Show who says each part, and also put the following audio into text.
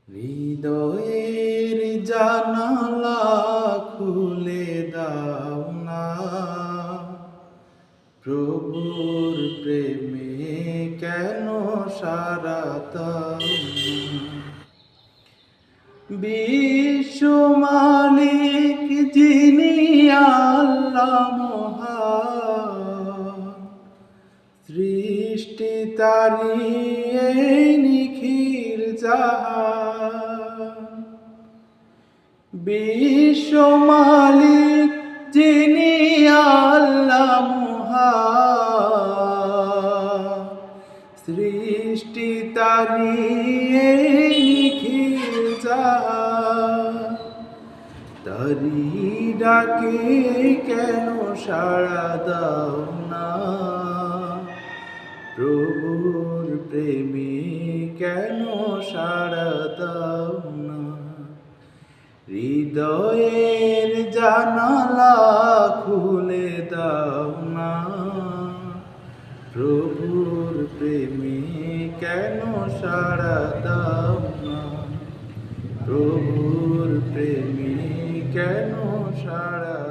Speaker 1: হৃদয়ের জানালা খুলে দাও না, প্রভুর প্রেমে কেন সারা দাও না? বিশ্ব মালিক যিনি আল্লাহ মহান, সৃষ্টি তারি এই নিখিল জাহান। বিশ্ব মালিক যিনি আল্লাহ মহান, সৃষ্টি তারি এই নিখিল জাহান। তারি ডাকে কেন সাড়া দাও না, প্রভুর প্রেমে কেন সাড়া দাও না? হৃদয়ের জানালা খুলে দাও না, প্রভুর প্রেমে কেন সাড়া দাও না? প্রভুর প্রেমে কেন সাড়া